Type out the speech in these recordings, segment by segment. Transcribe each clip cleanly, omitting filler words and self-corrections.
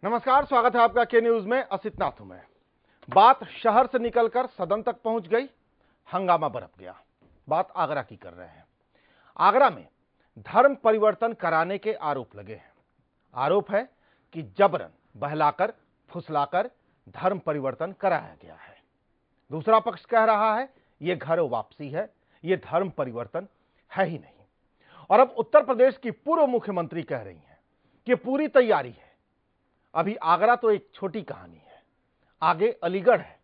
नमस्कार, स्वागत है आपका के न्यूज में। असित नाथ हूं मैं। बात शहर से निकलकर सदन तक पहुंच गई, हंगामा बरप गया। बात आगरा की कर रहे हैं। आगरा में धर्म परिवर्तन कराने के आरोप लगे हैं। आरोप है कि जबरन बहलाकर फुसलाकर धर्म परिवर्तन कराया गया है। दूसरा पक्ष कह रहा है यह घर वापसी है, यह धर्म परिवर्तन है ही नहीं। और अब उत्तर प्रदेश की पूर्व मुख्यमंत्री कह रही हैं कि पूरी तैयारी है। अभी आगरा तो एक छोटी कहानी है, आगे अलीगढ़ है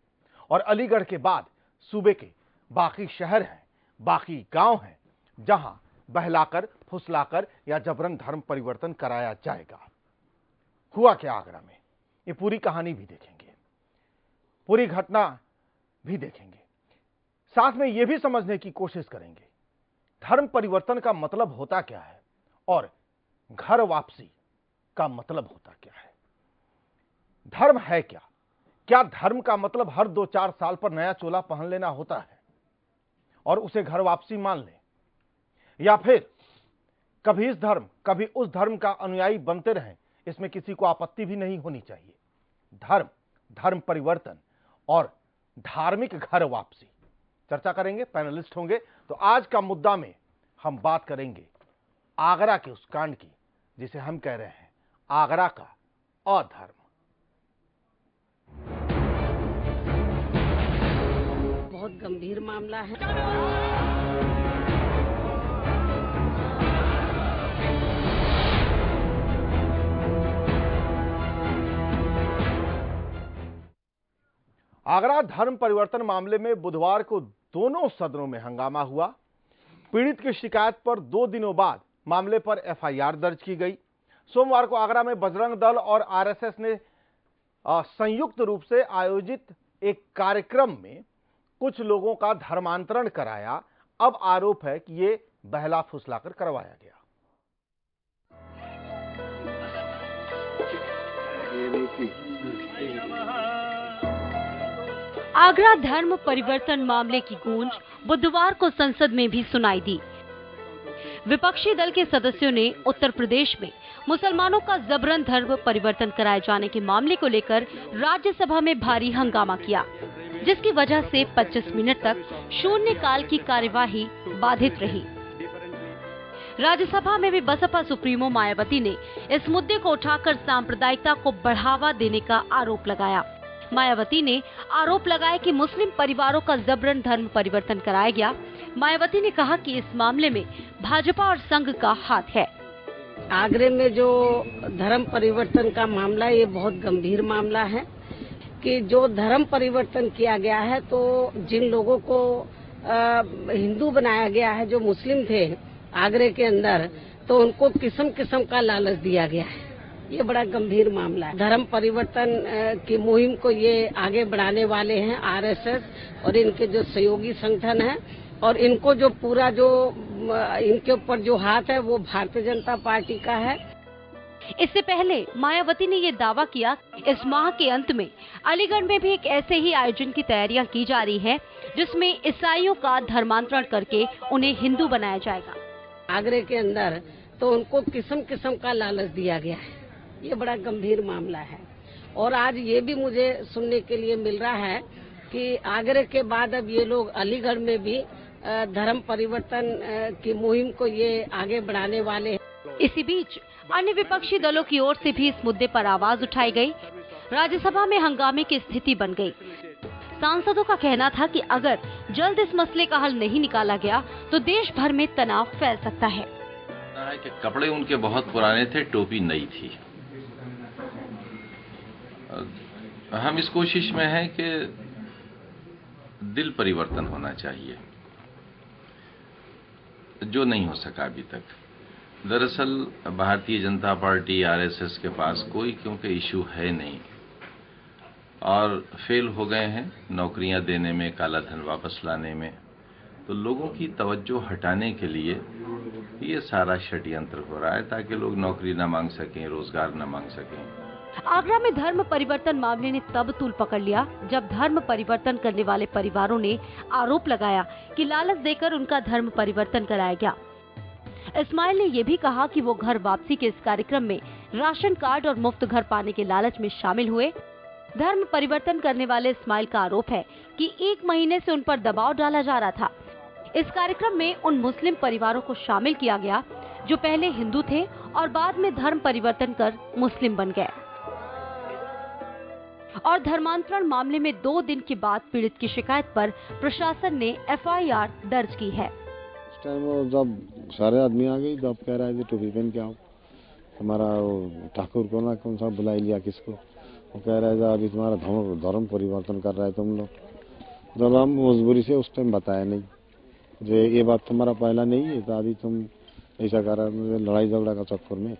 और अलीगढ़ के बाद सूबे के बाकी शहर हैं, बाकी गांव हैं, जहां बहलाकर फुसलाकर या जबरन धर्म परिवर्तन कराया जाएगा। हुआ क्या आगरा में, ये पूरी कहानी भी देखेंगे, पूरी घटना भी देखेंगे, साथ में यह भी समझने की कोशिश करेंगे धर्म परिवर्तन का मतलब होता क्या है और घर वापसी का मतलब होता क्या है। धर्म है क्या? क्या धर्म का मतलब हर 2-4 साल पर नया चोला पहन लेना होता है और उसे घर वापसी मान ले, या फिर कभी इस धर्म कभी उस धर्म का अनुयायी बनते रहें, इसमें किसी को आपत्ति भी नहीं होनी चाहिए। धर्म परिवर्तन और धार्मिक घर वापसी चर्चा करेंगे, पैनलिस्ट होंगे। तो आज का मुद्दा में हम बात करेंगे आगरा के उस कांड की जिसे हम कह रहे हैं आगरा का अधर्म। बहुत गंभीर मामला है। आगरा धर्म परिवर्तन मामले में बुधवार को दोनों सदनों में हंगामा हुआ। पीड़ित की शिकायत पर 2 दिनों बाद मामले पर एफआईआर दर्ज की गई। सोमवार को आगरा में बजरंग दल और आरएसएस ने संयुक्त रूप से आयोजित एक कार्यक्रम में कुछ लोगों का धर्मांतरण कराया। अब आरोप है कि ये बहला फुसलाकर करवाया गया। आगरा धर्म परिवर्तन मामले की गूंज बुधवार को संसद में भी सुनाई दी। विपक्षी दल के सदस्यों ने उत्तर प्रदेश में मुसलमानों का जबरन धर्म परिवर्तन कराए जाने के मामले को लेकर राज्यसभा में भारी हंगामा किया, जिसकी वजह से 25 मिनट तक शून्यकाल की कार्यवाही बाधित रही। राज्यसभा में भी बसपा सुप्रीमो मायावती ने इस मुद्दे को उठाकर सांप्रदायिकता को बढ़ावा देने का आरोप लगाया। मायावती ने आरोप लगाया कि मुस्लिम परिवारों का जबरन धर्म परिवर्तन कराया गया। मायावती ने कहा कि इस मामले में भाजपा और संघ का हाथ है। आगरे में जो धर्म परिवर्तन का मामला है, ये बहुत गंभीर मामला है कि जो धर्म परिवर्तन किया गया है, तो जिन लोगों को हिंदू बनाया गया है, जो मुस्लिम थे आगरे के अंदर, तो उनको किस्म किस्म का लालच दिया गया है। ये बड़ा गंभीर मामला है। धर्म परिवर्तन की मुहिम को ये आगे बढ़ाने वाले हैं आरएसएस और इनके जो सहयोगी संगठन हैं, और इनको जो पूरा जो इनके ऊपर जो हाथ है वो भारतीय जनता पार्टी का है। इससे पहले मायावती ने ये दावा किया इस माह के अंत में अलीगढ़ में भी एक ऐसे ही आयोजन की तैयारियां की जा रही है, जिसमें ईसाइयों का धर्मांतरण करके उन्हें हिंदू बनाया जाएगा। आगरे के अंदर तो उनको किस्म किस्म का लालच दिया गया है। ये बड़ा गंभीर मामला है। और आज ये भी मुझे सुनने के लिए मिल रहा है कि आगरे के बाद अब ये लोग अलीगढ़ में भी धर्म परिवर्तन की मुहिम को ये आगे बढ़ाने वाले हैं। इसी बीच अन्य विपक्षी दलों की ओर से भी इस मुद्दे पर आवाज उठाई गई। राज्यसभा में हंगामे की स्थिति बन गई। सांसदों का कहना था कि अगर जल्द इस मसले का हल नहीं निकाला गया तो देश भर में तनाव फैल सकता है। कि कपड़े उनके बहुत पुराने थे, टोपी नई थी। हम इस कोशिश में हैं कि दिल परिवर्तन होना चाहिए, जो नहीं हो सका अभी तक। दरअसल भारतीय जनता पार्टी आरएसएस के पास कोई क्योंकि इशू है नहीं और फेल हो गए हैं नौकरियां देने में, काला धन वापस लाने में। तो लोगों की तवज्जो हटाने के लिए ये सारा षड्यंत्र हो रहा है ताकि लोग नौकरी न मांग सकें, रोजगार न मांग सकें। आगरा में धर्म परिवर्तन मामले ने तब तूल पकड़ लिया जब धर्म परिवर्तन करने वाले परिवारों ने आरोप लगाया कि लालच देकर उनका धर्म परिवर्तन कराया गया। इस्माइल ने यह भी कहा कि वो घर वापसी के इस कार्यक्रम में राशन कार्ड और मुफ्त घर पाने के लालच में शामिल हुए। धर्म परिवर्तन करने वाले इस्माइल का आरोप है कि 1 महीने से उन पर दबाव डाला जा रहा था। इस कार्यक्रम में उन मुस्लिम परिवारों को शामिल किया गया जो पहले हिंदू थे और बाद में धर्म परिवर्तन कर मुस्लिम बन गए। और धर्मांतरण मामले में 2 दिन के बाद पीड़ित की शिकायत पर प्रशासन ने FIR दर्ज की है। उस टाइम जब सारे आदमी आ गई तब कह रहा है टोपी पहन के आओ, हमारा ठाकुर को ना कौन सा बुला लिया किसको, वो कह रहा है अभी तुम्हारा धर्म परिवर्तन कर रहा है तुम लोग। जब हम मजबूरी से उस टाइम बताया नहीं जो ये बात तुम्हारा पहला नहीं है, तो अभी तुम ऐसा कर रहे हो लड़ाई झगड़ा का चक्कर में,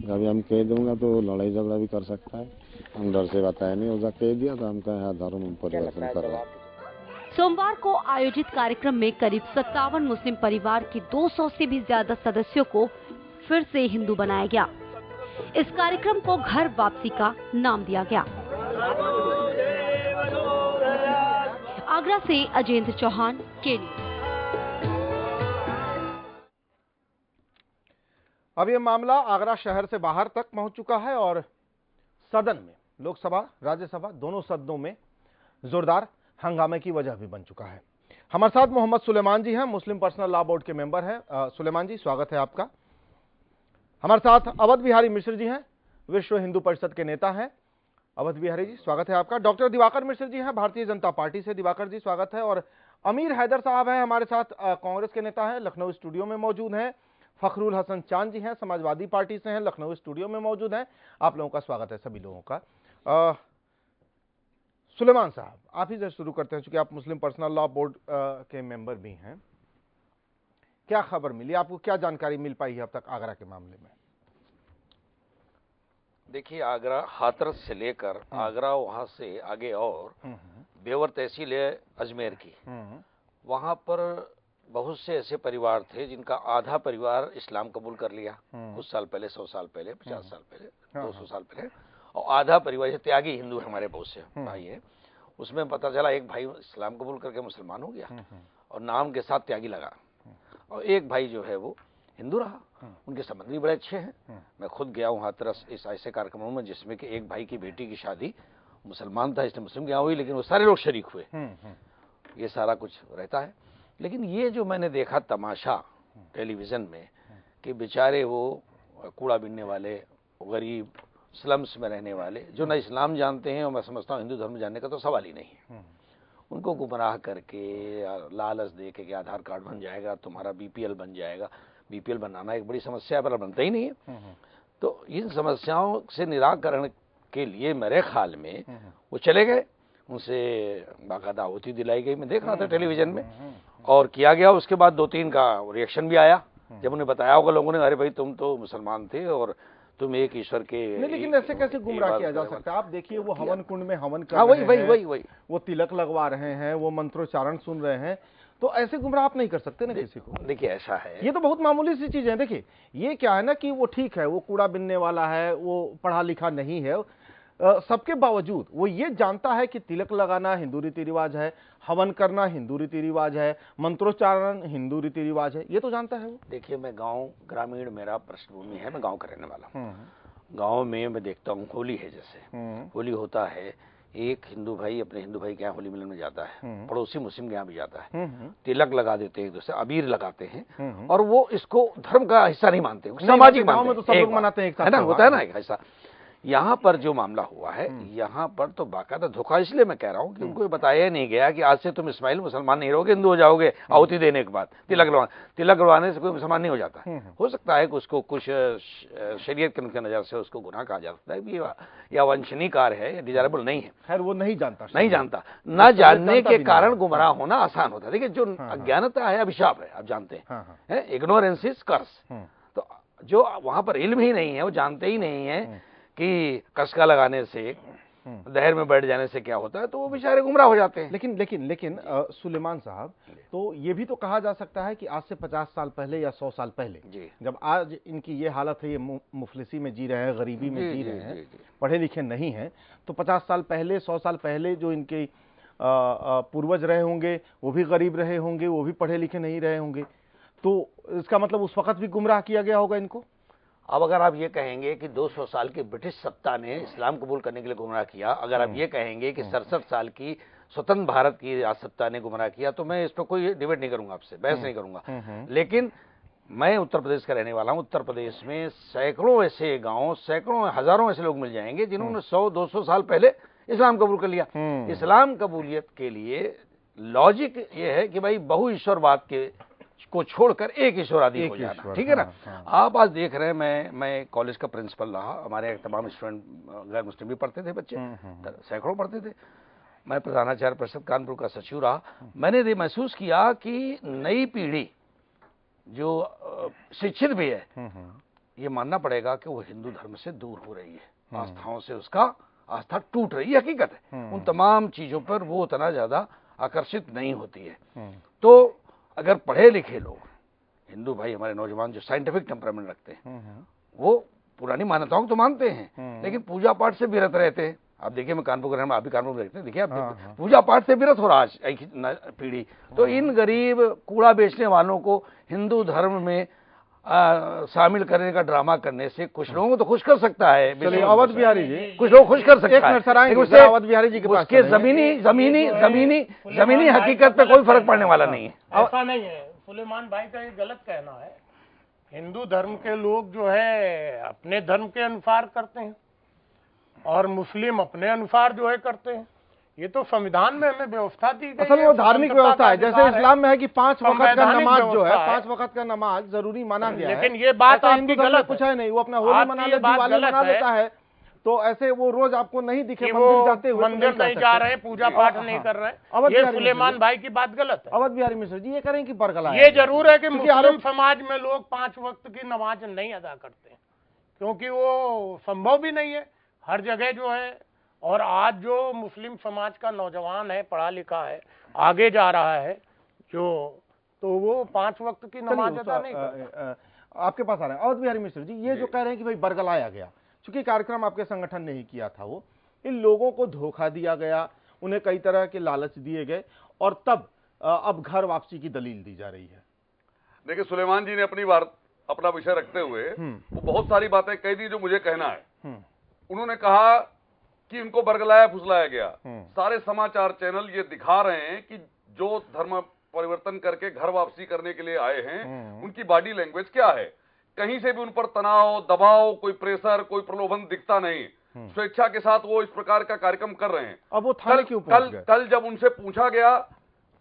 अभी हम कह दूंगा तो लड़ाई झगड़ा भी कर सकता है, हम डर से बताया नहीं, उसे कह दिया तो हम कहा धर्म परिवर्तन कर रहा है। सोमवार को आयोजित कार्यक्रम में करीब 57 मुस्लिम परिवार के 200 से भी ज्यादा सदस्यों को फिर से हिंदू बनाया गया। इस कार्यक्रम को घर वापसी का नाम दिया गया। आगरा से अजेंद्र चौहान के लिए। अब यह मामला आगरा शहर से बाहर तक पहुंच चुका है और सदन में, लोकसभा राज्यसभा दोनों सदनों में जोरदार हंगामे की वजह भी बन चुका है। हमारे साथ मोहम्मद सुलेमान जी हैं, मुस्लिम पर्सनल लॉ बोर्ड के मेंबर हैं। सुलेमान जी, स्वागत है आपका। हमारे साथ अवध बिहारी मिश्र जी हैं, विश्व हिंदू परिषद के नेता हैं। अवध बिहारी जी, स्वागत है आपका। डॉक्टर दिवाकर मिश्र जी हैं, भारतीय जनता पार्टी से। दिवाकर जी, स्वागत है। और अमीर हैदर साहब हैं हमारे साथ, कांग्रेस के नेता हैं, लखनऊ स्टूडियो में मौजूद हैं। फखरुल हसन चांद जी हैं, समाजवादी पार्टी से हैं, लखनऊ स्टूडियो में मौजूद हैं। आप लोगों का स्वागत है, सभी लोगों का। सुलेमान साहब, आप ही से शुरू करते हैं, चूंकि आप मुस्लिम पर्सनल लॉ बोर्ड के मेंबर भी हैं। क्या खबर मिली आपको, क्या जानकारी मिल पाई है अब तक आगरा के मामले में? देखिए, आगरा हाथरस से लेकर आगरा वहां से आगे और बेवर तहसील है अजमेर की, वहां पर बहुत से ऐसे परिवार थे जिनका आधा परिवार इस्लाम कबूल कर लिया कुछ साल पहले, 100 साल पहले, 50 साल पहले, 200 साल पहले, और आधा परिवार त्यागी हिंदू हमारे बहुत से भाई है। उसमें पता चला एक भाई इस्लाम कबूल करके मुसलमान हो गया और नाम के साथ त्यागी लगा, और एक भाई जो है वो हिंदू रहा। उनके संबंध भी बड़े अच्छे हैं। मैं खुद गया हूँ हाथरस इस ऐसे कार्यक्रमों में जिसमें कि एक भाई की बेटी की शादी मुसलमान था इसलिए मुस्लिम के यहाँ हुई, लेकिन वो सारे लोग शरीक हुए। ये सारा कुछ रहता है। लेकिन ये जो मैंने देखा तमाशा टेलीविजन में कि बेचारे वो कूड़ा बीनने वाले, गरीब, स्लम्स में रहने वाले जो ना इस्लाम जानते हैं, और मैं समझता हूँ हिंदू धर्म जानने का तो सवाल ही नहीं है, उनको गुमराह करके लालच दे के आधार कार्ड बन जाएगा, तुम्हारा BPL बन जाएगा। BPL बनाना एक बड़ी समस्या है, पर बनता ही नहीं है। तो इन समस्याओं से निराकरण के लिए मेरे ख्याल में वो चले गए, उनसे बाकायदा आहुति दिलाई गई, मैं देख रहा था टेलीविजन में, और किया गया। उसके बाद 2-3 का रिएक्शन भी आया जब उन्हें बताया होगा लोगों ने, अरे भाई तुम तो मुसलमान थे और तुम एक ईश्वर के। नहीं, लेकिन ऐसे कैसे गुमराह किया जा सकता है? आप देखिए, वो हवन कुंड में हवन कर वही वो तिलक लगवा रहे हैं, वो मंत्रोच्चारण सुन रहे हैं, तो ऐसे गुमराह आप नहीं कर सकते ना किसी को। देखिए, ऐसा है, ये तो बहुत मामूली सी चीज है। देखिए, ये क्या है ना कि वो ठीक है, वो कूड़ा बिनने वाला है, वो पढ़ा लिखा नहीं है, सबके बावजूद वो ये जानता है कि तिलक लगाना हिंदू रीति रिवाज है, हवन करना हिंदू रीति रिवाज है, मंत्रोच्चारण हिंदू रीति रिवाज है, ये तो जानता है वो। देखिए, मैं गांव ग्रामीण मेरा पृष्ठभूमि है, मैं गांव का रहने वाला हूँ। गांव में मैं देखता हूँ होली है, जैसे होली होता है, एक हिंदू भाई अपने हिंदू भाई के यहाँ होली मिलन में जाता है, पड़ोसी मुस्लिम के यहाँ भी जाता है, तिलक लगा देते हैं, एक दूसरे अबीर लगाते हैं, और वो इसको धर्म का हिस्सा नहीं मानते, सामाजिक मानते हैं। तो सब लोग मनाते हैं, है ना, होता है ना एक ऐसा। यहाँ पर जो मामला हुआ है, यहाँ पर तो बाकायदा धोखा, इसलिए मैं कह रहा हूँ कि उनको बताया नहीं गया कि आज से तुम इस्माइल मुसलमान नहीं रहोगे, हिंदू हो जाओगे आहुति देने के बाद। तिलक लगवाने से कोई मुसलमान नहीं हो जाता है। हो सकता है कि उसको कुछ शरीयत के नजर से उसको गुनाह कहा जा सकता है, या वांछनीय कार्य है, या डिजायरेबल नहीं है। खैर, वो नहीं जानता, न जानने के कारण गुमराह होना आसान होता है। देखिए, जो अज्ञानता है अभिशाप है, आप जानते हैं, इग्नोरेंस इज कर्स। तो जो वहां पर इल्म ही नहीं है, वो जानते ही नहीं है कि कसका लगाने से, दहर में बैठ जाने से क्या होता है, तो वो बेचारे गुमराह हो जाते हैं। लेकिन सुलेमान साहब, तो ये भी तो कहा जा सकता है कि आज से 50 साल पहले या 100 साल पहले, जब आज इनकी ये हालत है, ये मुफलिसी में जी रहे हैं, गरीबी में जी रहे हैं, पढ़े लिखे नहीं हैं, तो 50 साल पहले, 100 साल पहले जो इनके पूर्वज रहे होंगे वो भी गरीब रहे होंगे, वो भी पढ़े लिखे नहीं रहे होंगे, तो इसका मतलब उस वक्त भी गुमराह किया गया होगा इनको। अब अगर आप ये कहेंगे कि 200 साल की ब्रिटिश सत्ता ने इस्लाम कबूल करने के लिए गुमराह किया, अगर आप ये कहेंगे कि 67 साल की स्वतंत्र भारत की सत्ता ने गुमराह किया, तो मैं इस पर कोई डिबेट नहीं करूंगा, आपसे बहस नहीं करूंगा। लेकिन मैं उत्तर प्रदेश का रहने वाला हूं। उत्तर प्रदेश में सैकड़ों ऐसे गांव, सैकड़ों हजारों ऐसे लोग मिल जाएंगे जिन्होंने 100-200 साल पहले इस्लाम कबूल कर लिया। इस्लाम कबूलियत के लिए लॉजिक ये है कि भाई बहु ईश्वरवाद के को छोड़कर एक ईश्वरवादी हो जाना, ठीक है ना। आप आज देख रहे हैं, मैं कॉलेज का प्रिंसिपल रहा, हमारे यहाँ तमाम स्टूडेंट गैर मुस्लिम भी पढ़ते थे, बच्चे सैकड़ों पढ़ते थे। मैं प्रधानाचार्य परिषद कानपुर का सचिव रहा। मैंने ये महसूस किया कि नई पीढ़ी जो शिक्षित भी है, ये मानना पड़ेगा कि वो हिंदू धर्म से दूर हो रही है, आस्थाओं से उसका आस्था टूट रही है, हकीकत है। उन तमाम चीजों पर वो उतना ज्यादा आकर्षित नहीं होती है। तो अगर पढ़े लिखे लोग, हिंदू भाई हमारे नौजवान जो साइंटिफिक टेम्परामेंट रखते हैं, वो पुरानी मान्यताओं को तो मानते हैं, लेकिन पूजा पाठ से विरत रहते हैं। आप देखिए, मैं कानपुर का, आप भी कानपुर में देखते हैं, देखिए आप पूजा पाठ से विरत हो रहा आज पीढ़ी। तो इन गरीब कूड़ा बेचने वालों को हिंदू धर्म में शामिल करने का ड्रामा करने से कुछ लोगों को तो खुश कर सकता है। अवध बिहारी जी, कुछ लोग खुश कर सकता है, अवध बिहारी जी के पास उसके जमीनी हकीकत पे कोई फर्क पड़ने वाला नहीं है। ऐसा नहीं है, सुलेमान भाई का ये गलत कहना है। हिंदू धर्म के लोग जो है अपने धर्म के अनुसार करते हैं और मुस्लिम अपने अनुसार जो है करते हैं। ये तो संविधान में हमें व्यवस्था दी गई। असल में वो धार्मिक व्यवस्था है, जैसे इस्लाम में है कि 5 वक्त का नमाज जो है, 5 वक्त का नमाज जरूरी माना गया है। लेकिन ये बात आपकी गलत कुछ है नहीं, वो अपना होली मना ले, दिवाली मना लेता है, तो ऐसे वो रोज आपको नहीं दिखे मंदिर जाते हुए, मंदिर नहीं जा रहे, पूजा पाठ नहीं कर रहे। ये सुलेमान भाई की बात गलत है। अवध बिहारी मिश्र जी ये करें कि बरगला, ये जरूर है कि मुस्लिम समाज में लोग 5 वक्त की नमाज नहीं अदा करते, क्योंकि वो संभव भी नहीं है हर जगह जो है। और आज जो मुस्लिम समाज का नौजवान है, पढ़ा लिखा है, आगे जा रहा है जो, तो वो 5 वक्त की नमाज अदा नहीं करता। आपके पास आ रहे हैं अवध बिहारी मिश्र जी, ये जो कह रहे हैं कि भाई बरगलाया गया, चूंकि कार्यक्रम आपके संगठन ने ही किया था, वो इन लोगों को धोखा दिया गया, उन्हें कई तरह के लालच दिए गए और तब अब घर वापसी की दलील दी जा रही है। देखिए, सुलेमान जी ने अपना विषय रखते हुए वो बहुत सारी बातें कह दी जो मुझे कहना है। उन्होंने कहा कि इनको बरगलाया फुसलाया गया। सारे समाचार चैनल ये दिखा रहे हैं कि जो धर्म परिवर्तन करके घर वापसी करने के लिए आए हैं, उनकी बॉडी लैंग्वेज क्या है। कहीं से भी उन पर तनाव, दबाव, कोई प्रेशर, कोई प्रलोभन दिखता नहीं। स्वेच्छा के साथ वो इस प्रकार का कार्यक्रम कर रहे हैं। अब वो थाने क्यों पहुंच गए? कल जब उनसे पूछा गया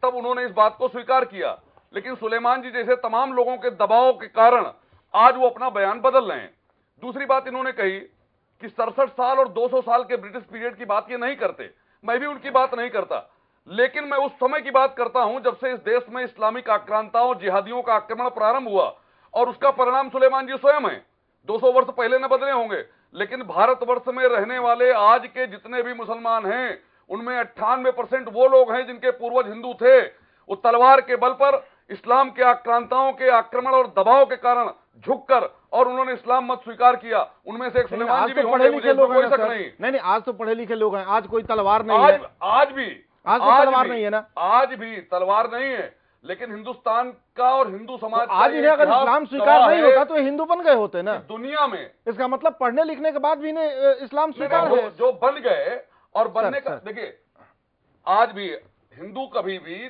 तब उन्होंने इस बात को स्वीकार किया, लेकिन सुलेमान जी जैसे तमाम लोगों के दबाव के कारण आज वो अपना बयान बदल रहे हैं। दूसरी बात इन्होंने कही कि 67 साल और 200 साल के ब्रिटिश पीरियड की बात ये नहीं करते। मैं भी उनकी बात नहीं करता, लेकिन मैं उस समय की बात करता हूं जब से इस देश में इस्लामिक आक्रांताओं, जिहादियों का आक्रमण प्रारंभ हुआ, और उसका परिणाम सुलेमान जी स्वयं है। 200 वर्ष पहले न बदले होंगे, लेकिन भारतवर्ष में रहने वाले आज के जितने भी मुसलमान हैं, उनमें 98% वो लोग हैं जिनके पूर्वज हिंदू थे। वो तलवार के बल पर इस्लाम के आक्रांताओं के आक्रमण और दबाव के कारण झुककर और उन्होंने इस्लाम मत स्वीकार किया। उनमें से एक सुलेमान जी भी होंगे, मुझे कोई शक नहीं। नहीं, आज तो पढ़े लिखे लोग हैं, आज कोई तलवार नहीं है। आज भी तलवार नहीं है ना, आज भी तलवार नहीं है, लेकिन हिंदुस्तान का और हिंदू समाज तो आज इन्हें अगर इस्लाम स्वीकार नहीं होता तो हिंदू बन गए होते ना दुनिया में। इसका मतलब पढ़ने लिखने के बाद भी इन्हें इस्लाम स्वीकार है। जो बन गए और बनने का, देखिए आज भी हिंदू कभी भी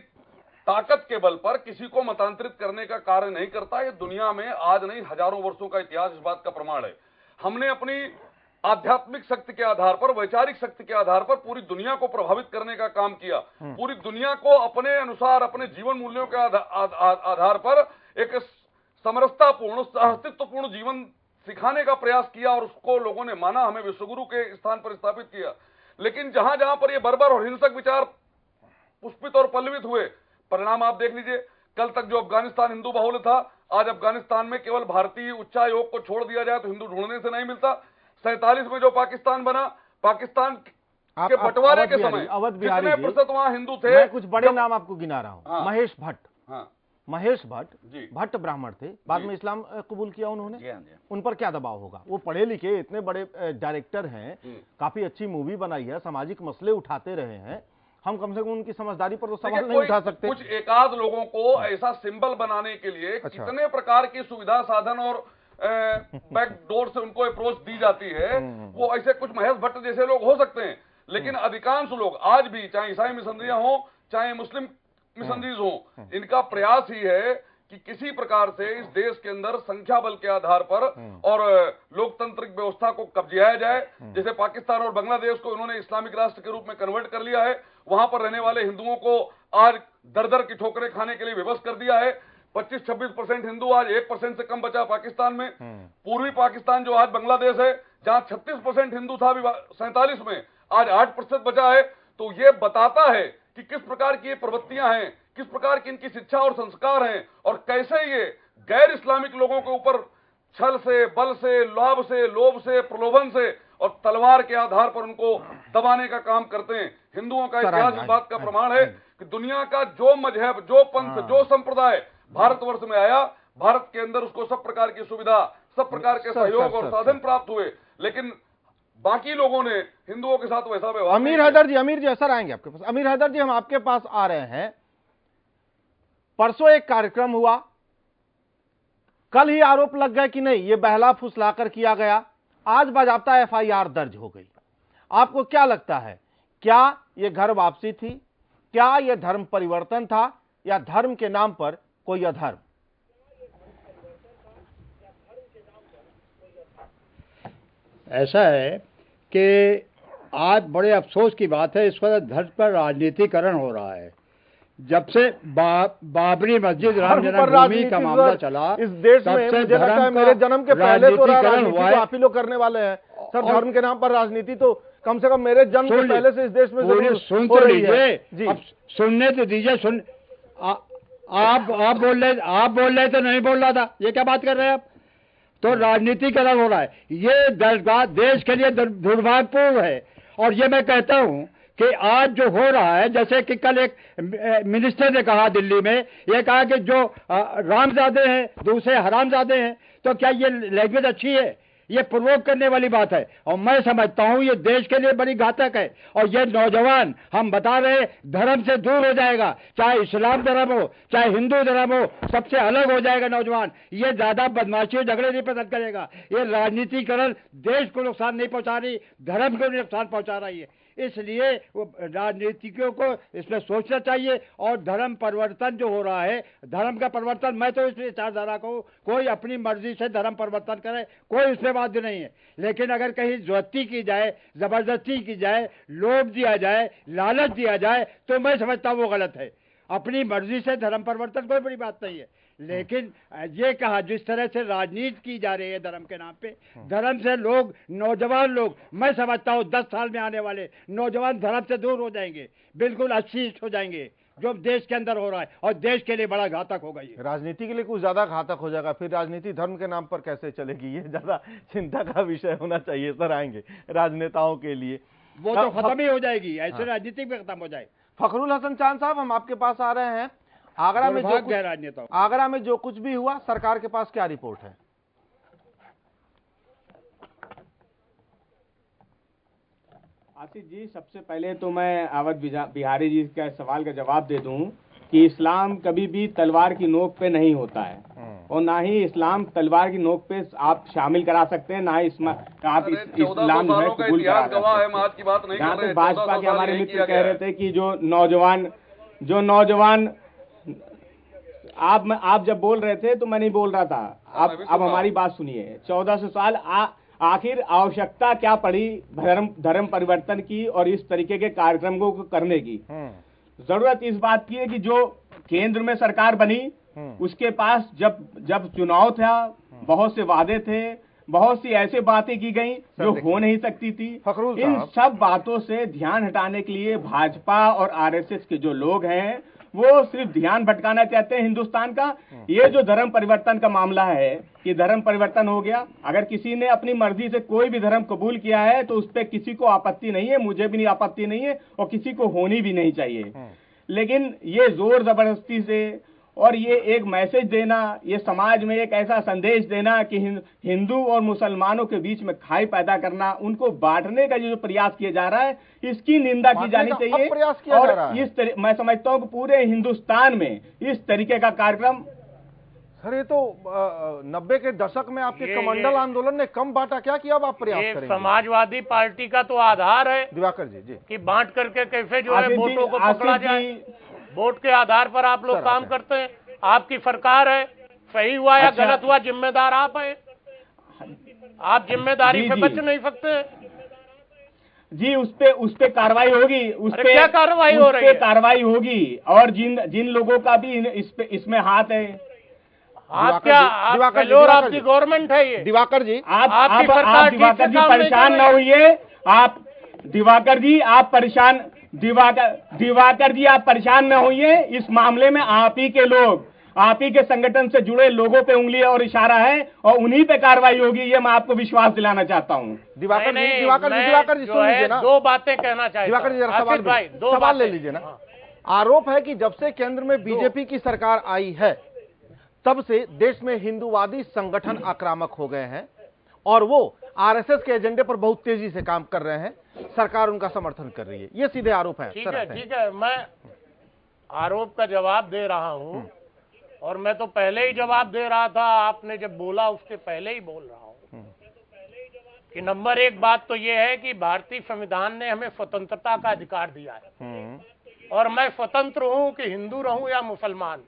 ताकत के बल पर किसी को मतांतरित करने का कार्य नहीं करता। ये दुनिया में आज नहीं, हजारों वर्षों का इतिहास इस बात का प्रमाण है। हमने अपनी आध्यात्मिक शक्ति के आधार पर, वैचारिक शक्ति के आधार पर पूरी दुनिया को प्रभावित करने का काम किया। पूरी दुनिया को अपने अनुसार, अपने जीवन मूल्यों के आधार पर एक समरसतापूर्ण, अस्तित्वपूर्ण जीवन सिखाने का प्रयास किया और उसको लोगों ने माना, हमें विश्वगुरु के स्थान पर स्थापित किया। लेकिन जहां जहां पर ये बर्बर और हिंसक विचार पुष्पित और पल्लवित हुए, परिणाम आप देख लीजिए। कल तक जो अफगानिस्तान हिंदू बहुल था, आज अफगानिस्तान में केवल भारतीय उच्चायोग को छोड़ दिया जाए तो हिंदू ढूंढने से नहीं मिलता। 47 में जो पाकिस्तान बना, पाकिस्तान के बंटवारे के समय कितने प्रतिशत वहां हिंदू थे? मैं कुछ बड़े नाम आपको गिना रहा हूं। महेश भट्ट, महेश भट्ट भट्ट ब्राह्मण थे, बाद में इस्लाम कबूल किया उन्होंने। उन पर क्या दबाव होगा? वो पढ़े लिखे इतने बड़े डायरेक्टर हैं, काफी अच्छी मूवी बनाई है, सामाजिक मसले उठाते रहे हैं। हम कम से कम उनकी समझदारी पर तो सवाल नहीं उठा सकते। कुछ एकाध लोगों को ऐसा सिंबल बनाने के लिए कितने प्रकार की सुविधा साधन और बैकडोर से उनको अप्रोच दी जाती है, वो ऐसे कुछ महेश भट्ट जैसे लोग हो सकते हैं, लेकिन अधिकांश लोग आज भी, चाहे ईसाई मिशनरियां हो चाहे मुस्लिम मिशनरीज हो, इनका प्रयास ही है कि किसी प्रकार से इस देश के अंदर संख्या बल के आधार पर और लोकतांत्रिक व्यवस्था को कब्जियाया जाए। जैसे पाकिस्तान और बांग्लादेश को इन्होंने इस्लामिक राष्ट्र के रूप में कन्वर्ट कर लिया है, वहां पर रहने वाले हिंदुओं को आज दर दर की ठोकरें खाने के लिए विवश कर दिया है। 25-26% हिंदू आज 1% से कम बचा पाकिस्तान में। पूर्वी पाकिस्तान जो आज बांग्लादेश है, जहां 36% हिंदू था 47 में, आज 8% बचा है। तो ये बताता है कि किस प्रकार की ये प्रवृत्तियां हैं, किस प्रकार की इनकी शिक्षा और संस्कार हैं, और कैसे ये गैर इस्लामिक लोगों के ऊपर छल से, बल से, लाभ से, लोभ से, प्रलोभन से और तलवार के आधार पर उनको दबाने का काम करते हैं। हिंदुओं का इतिहास इस बात का प्रमाण है कि दुनिया का जो मजहब, जो पंथ, जो संप्रदाय भारतवर्ष में आया, भारत के अंदर उसको सब प्रकार की सुविधा, सब प्रकार के सहयोग और साधन प्राप्त हुए, लेकिन बाकी लोगों ने हिंदुओं के साथ वैसा व्यवहार। अमीर हैदर जी सर आएंगे आपके पास। अमीर हैदर जी, हम आपके पास आ रहे हैं। परसों एक कार्यक्रम हुआ, कल ही आरोप लग गए कि नहीं, ये बहला फुसलाकर किया गया, आज बाजाबता एफआईआर दर्ज हो गई। आपको क्या लगता है, क्या ये घर वापसी थी, क्या ये धर्म परिवर्तन था, या धर्म के नाम पर कोई अधर्म? ऐसा है कि आज बड़े अफसोस की बात है, इस वक्त धर्म पर राजनीतिकरण हो रहा है। जब से बाबरी मस्जिद राम जन्मभूमि का मामला चला इस देश में, मुझे लगता है मेरे जन्म के पहले तो राजनीति तो आप ही लोग करने वाले हैं सर। धर्म के नाम पर राजनीति तो कम से कम मेरे जन्म के पहले से इस देश में जरूर सुन तो लीजिए, अब सुनने तो दीजिए। आप बोल रहे तो नहीं बोल रहा था, ये क्या बात कर रहे हैं आप? तो राजनीतिकरण हो रहा है, ये देश के लिए दुर्भाग्यपूर्ण है। और ये मैं कहता हूं कि आज जो हो रहा है, जैसे कि कल एक मिनिस्टर ने कहा दिल्ली में, ये कहा कि जो रामजादे हैं दूसरे हरामजादे हैं, तो क्या ये लैंग्वेज अच्छी है? ये प्रोवोक करने वाली बात है, और मैं समझता हूं ये देश के लिए बड़ी घातक है। और ये नौजवान, हम बता रहे, धर्म से दूर हो जाएगा, चाहे इस्लाम धर्म हो चाहे हिंदू धर्म हो, सबसे अलग हो जाएगा नौजवान। ये ज्यादा बदमाशी झगड़े नहीं पसंद करेगा। ये राजनीतिकरण देश को नुकसान नहीं पहुंचा रही, धर्म को नुकसान पहुंचा रही है। इसलिए वो राजनीतिकों को इसमें सोचना चाहिए। और धर्म परिवर्तन जो हो रहा है, धर्म का परिवर्तन, मैं तो इस विचारधारा को, कोई अपनी मर्जी से धर्म परिवर्तन करे, कोई उसमें बाध्य नहीं है। लेकिन अगर कहीं ज्योति की जाए, जबरदस्ती की जाए, लोभ दिया जाए, लालच दिया जाए, तो मैं समझता हूँ वो गलत है। अपनी मर्जी से धर्म परिवर्तन कोई बड़ी बात नहीं है। लेकिन ये कहा, जिस तरह से राजनीति की जा रही है धर्म के नाम पे, धर्म से लोग, नौजवान लोग, मैं समझता हूँ 10 साल में आने वाले नौजवान धर्म से दूर हो जाएंगे, बिल्कुल अशिक्षित हो जाएंगे, जो देश के अंदर हो रहा है, और देश के लिए बड़ा घातक होगा। ये राजनीति के लिए कुछ ज्यादा घातक हो जाएगा, फिर राजनीति धर्म के नाम पर कैसे चलेगी, ये ज्यादा चिंता का विषय होना चाहिए। सर आएंगे राजनेताओं के लिए, वो तो खत्म ही हो जाएगी, ऐसे राजनीति में खत्म हो जाए। फखरुल हसन चांद साहब, हम आपके पास आ रहे हैं। आगरा में जो कुछ भी हुआ, सरकार के पास क्या रिपोर्ट है? आसिफ जी, सबसे पहले तो मैं अवध बिहारी जी का सवाल का जवाब दे दूं कि इस्लाम कभी भी तलवार की नोक पे नहीं होता है, और ना ही इस्लाम तलवार की नोक पे आप शामिल करा सकते हैं, ना ही आप इस्लाम जो है कबूल करा सकते हैं। जहाँ तक भाजपा के हमारे मित्र कह रहे थे कि जो नौजवान आप जब बोल रहे थे तो मैं नहीं बोल रहा था, अब हमारी बात सुनिए। 1400 साल आखिर आवश्यकता क्या पड़ी धर्म परिवर्तन की और इस तरीके के कार्यक्रमों को करने की? जरूरत इस बात की है कि जो केंद्र में सरकार बनी, उसके पास जब चुनाव था, बहुत से वादे थे, बहुत सी ऐसी बातें की गई जो हो नहीं सकती थी। इन सब बातों से ध्यान हटाने के लिए भाजपा और आरएसएस के जो लोग हैं, वो सिर्फ ध्यान भटकाना चाहते हैं हिंदुस्तान का। ये जो धर्म परिवर्तन का मामला है कि धर्म परिवर्तन हो गया, अगर किसी ने अपनी मर्जी से कोई भी धर्म कबूल किया है तो उस पर किसी को आपत्ति नहीं है, मुझे भी नहीं आपत्ति नहीं है, और किसी को होनी भी नहीं चाहिए। लेकिन ये जोर जबरदस्ती से, और ये एक मैसेज देना, ये समाज में एक ऐसा संदेश देना कि हिंदू और मुसलमानों के बीच में खाई पैदा करना, उनको बांटने का जो प्रयास किया जा रहा है, इसकी निंदा की जानी चाहिए। और मैं समझता हूँ कि पूरे हिंदुस्तान में इस तरीके का कार्यक्रम सर ये तो 90 के दशक में आपके कमंडल आंदोलन ने कम बांटा क्या कि अब आप प्रयास करेंगे? समाजवादी पार्टी का तो आधार है दिवाकर जी जी कि बांट करके कैसे जो है वोटों को पकड़ा जाए, वोट के आधार पर आप लोग काम करते हैं। आपकी सरकार है, सही हुआ या गलत हुआ जिम्मेदार आप हैं, आप जिम्मेदारी से बच नहीं सकते जी। उस पे कार्रवाई होगी, उस पे क्या कार्रवाई हो रही है? कार्रवाई होगी और जिन लोगों का भी इसमें हाथ है। आप क्या आपकी गवर्नमेंट है ये? दिवाकर जी आप दिवाकर जी परेशान न होइए। आप दिवाकर जी आप परेशान न होइए। इस मामले में आप ही के लोग, आप ही के संगठन से जुड़े लोगों पे उंगली और इशारा है और उन्हीं पे कार्रवाई होगी, ये मैं आपको विश्वास दिलाना चाहता हूँ। दिवाकर जी सुन लीजिए ना, दो बातें कहना चाहिए। दिवाकर जी जरा सवाल ले लीजिए ना। आरोप है कि जब से केंद्र में बीजेपी की सरकार आई है तब से देश में हिंदूवादी संगठन आक्रामक हो गए हैं और वो आरएसएस के एजेंडे पर बहुत तेजी से काम कर रहे हैं, सरकार उनका समर्थन कर रही है। ये सीधे आरोप है। ठीक है, मैं आरोप का जवाब दे रहा हूं और मैं तो पहले ही जवाब दे रहा था, आपने जब बोला उसके पहले ही बोल रहा हूं कि नंबर एक बात तो ये है कि भारतीय संविधान ने हमें स्वतंत्रता का अधिकार दिया है और मैं स्वतंत्र हूं कि हिंदू रहूं या मुसलमान।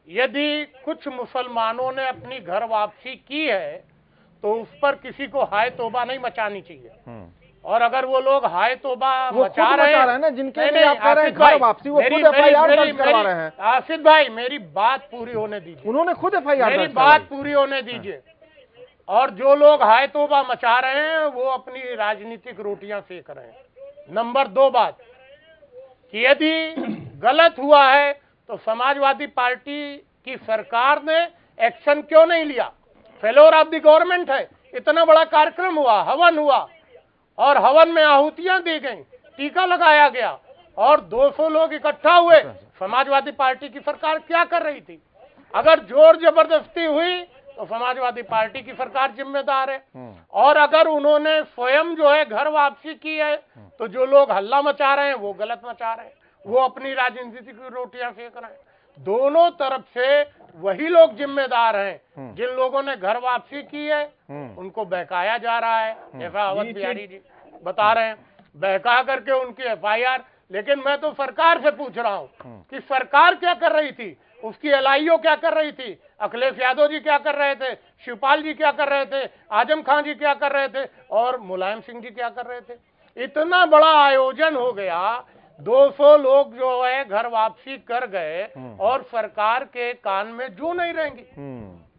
यदि कुछ मुसलमानों ने अपनी घर वापसी की है तो उस पर किसी को हाय तोबा नहीं मचानी चाहिए। और अगर वो लोग हाय तोबा मचा रहे हैं ना, जिनके लिए आप कह रहे हैं घर वापसी, वो खुद एफआईआर दर्ज करवा रहे हैं। आसिफ भाई मेरी बात पूरी होने दीजिए। उन्होंने खुद एफआईआर, मेरी बात पूरी होने दीजिए। और जो लोग हाय तोबा मचा रहे हैं वो अपनी राजनीतिक रोटियां सेक रहे हैं। नंबर दो बात कि यदि गलत हुआ है तो समाजवादी पार्टी की सरकार ने एक्शन क्यों नहीं लिया? फेलोर ऑफ द गवर्नमेंट है, इतना बड़ा कार्यक्रम हुआ, हवन हुआ और हवन में आहुतियां दी गई, टीका लगाया गया और 200 लोग इकट्ठा हुए। समाजवादी पार्टी की सरकार क्या कर रही थी? अगर जोर जबरदस्ती हुई तो समाजवादी पार्टी की सरकार जिम्मेदार है और अगर उन्होंने स्वयं जो है घर वापसी की है तो जो लोग हल्ला मचा रहे हैं वो गलत मचा रहे हैं, वो अपनी राजनीति की रोटियां सेक रहे हैं। दोनों तरफ से वही लोग जिम्मेदार हैं। जिन लोगों ने घर वापसी की है उनको बहकाया जा रहा है, ऐसा अवध बिहारी जी बता रहे हैं, बहका करके उनकी एफआईआर। लेकिन मैं तो सरकार से पूछ रहा हूँ कि सरकार क्या कर रही थी, उसकी एलआईओ क्या कर रही थी, अखिलेश यादव जी क्या कर रहे थे, शिवपाल जी क्या कर रहे थे, आजम खान जी क्या कर रहे थे और मुलायम सिंह जी क्या कर रहे थे। इतना बड़ा आयोजन हो गया, 200 लोग जो है घर वापसी कर गए और सरकार के कान में जू नहीं रहेंगी।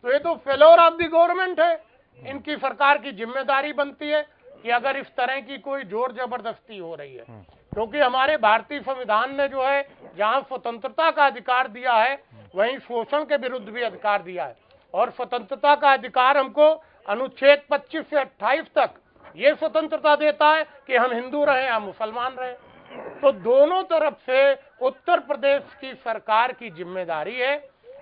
तो ये तो फेलोर ऑफ द गवर्नमेंट है। इनकी सरकार की जिम्मेदारी बनती है कि अगर इस तरह की कोई जोर जबरदस्ती हो रही है, क्योंकि हमारे भारतीय संविधान ने जो है जहां स्वतंत्रता का अधिकार दिया है वहीं शोषण के विरुद्ध भी अधिकार दिया है। और स्वतंत्रता का अधिकार हमको अनुच्छेद 25 से 28 तक ये स्वतंत्रता देता है कि हम हिंदू रहे या मुसलमान रहे। तो दोनों तरफ से उत्तर प्रदेश की सरकार की जिम्मेदारी है।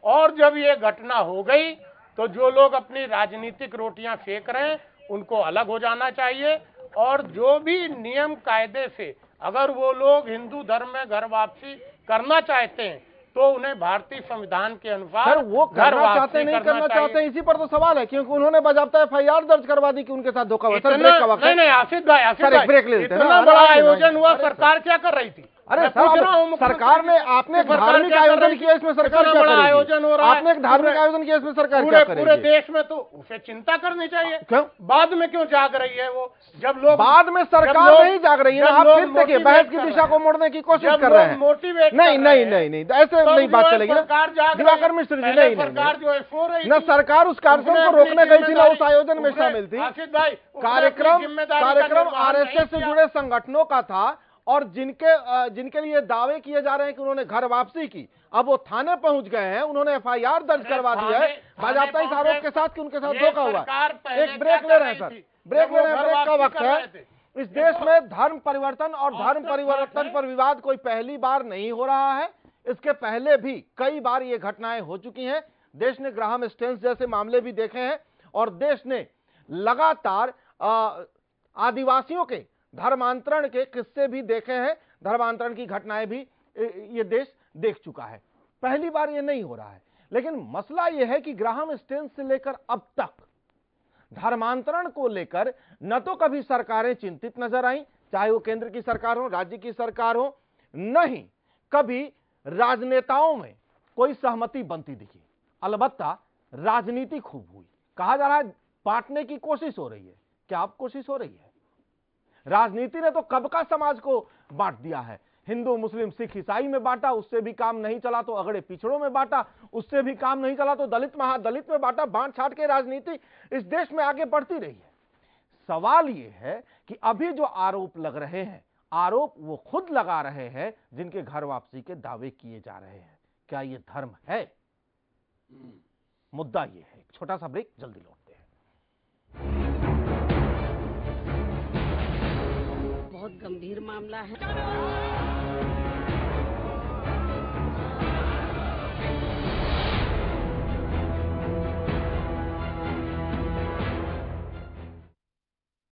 और जब ये घटना हो गई तो जो लोग अपनी राजनीतिक रोटियां सेक रहे हैं उनको अलग हो जाना चाहिए और जो भी नियम कायदे से अगर वो लोग हिंदू धर्म में घर वापसी करना चाहते हैं तो उन्हें भारतीय संविधान के अनुसार वो करना चाहते नहीं करना चाहते, इसी पर तो सवाल है, क्योंकि उन्होंने बाकायदा एफआईआर दर्ज करवा दी कि उनके साथ धोखा हुआ। नहीं आसिफ भाई ब्रेक ले लेते हैं। इतना बड़ा आयोजन हुआ, सरकार क्या कर रही थी? अरे सरकार ने, आपने धार्मिक आयोजन किया, इसमें सरकार क्या करेगी? आयोजन हो रहा है, आपने एक धार्मिक आयोजन किया, इसमें सरकार क्या करेगी? पूरे देश में तो उसे चिंता करनी चाहिए। क्यों बाद में क्यों जाग रही है वो? जब लोग बाद में सरकार नहीं जाग रही है, आप फिर देखिए बहस की दिशा को मोड़ने की कोशिश कर रहे हैं। मोटिवेट नहीं ऐसे नहीं बात चलेगी ना दिवाकर मिश्र जी। नहीं सरकार जो है सो रही, न सरकार उस कार्यक्रम को रोकने गई थी, न उस आयोजन में शामिल थी। कार्यक्रम आरएसएस से जुड़े संगठनों का था और जिनके लिए दावे किए जा रहे हैं कि उन्होंने घर वापसी की, अब वो थाने पहुंच गए हैं, उन्होंने एफआईआर दर्ज करवा दी है बाकायदा इस आरोप के साथ कि उनके साथ धोखा हुआ। एक ब्रेक ले रहे हैं सर, ब्रेक ले रहे हैं, ब्रेक का वक्त है। इस देश में धर्म परिवर्तन और धर्म परिवर्तन पर विवाद कोई पहली बार नहीं हो रहा है, इसके पहले भी कई बार ये घटनाएं हो चुकी हैं। देश ने ग्राहम स्टेन्स जैसे मामले भी देखे हैं और देश ने लगातार आदिवासियों के धर्मांतरण के किस्से भी देखे हैं, धर्मांतरण की घटनाएं भी ये देश देख चुका है। पहली बार ये नहीं हो रहा है, लेकिन मसला यह है कि ग्राहम स्टेन्स से लेकर अब तक धर्मांतरण को लेकर न तो कभी सरकारें चिंतित नजर आईं, चाहे वो केंद्र की सरकार हो, राज्य की सरकार हो, न ही कभी राजनेताओं में कोई सहमति बनती दिखी। अलबत्ता राजनीति खूब हुई। कहा जा रहा है बांटने की कोशिश हो रही है। क्या अब कोशिश हो रही है? राजनीति ने तो कब का समाज को बांट दिया है। हिंदू, मुस्लिम, सिख, ईसाई में बांटा, उससे भी काम नहीं चला तो अगड़े पिछड़ों में बांटा, उससे भी काम नहीं चला तो दलित महादलित में बांटा। बांट छाट के राजनीति इस देश में आगे बढ़ती रही है। सवाल यह है कि अभी जो आरोप लग रहे हैं, आरोप वो खुद लगा रहे हैं जिनके घर वापसी के दावे किए जा रहे हैं। क्या ये धर्म है? मुद्दा ये है। एक छोटा सा ब्रेक, जल्दी लौटते हैं। बहुत गंभीर मामला है।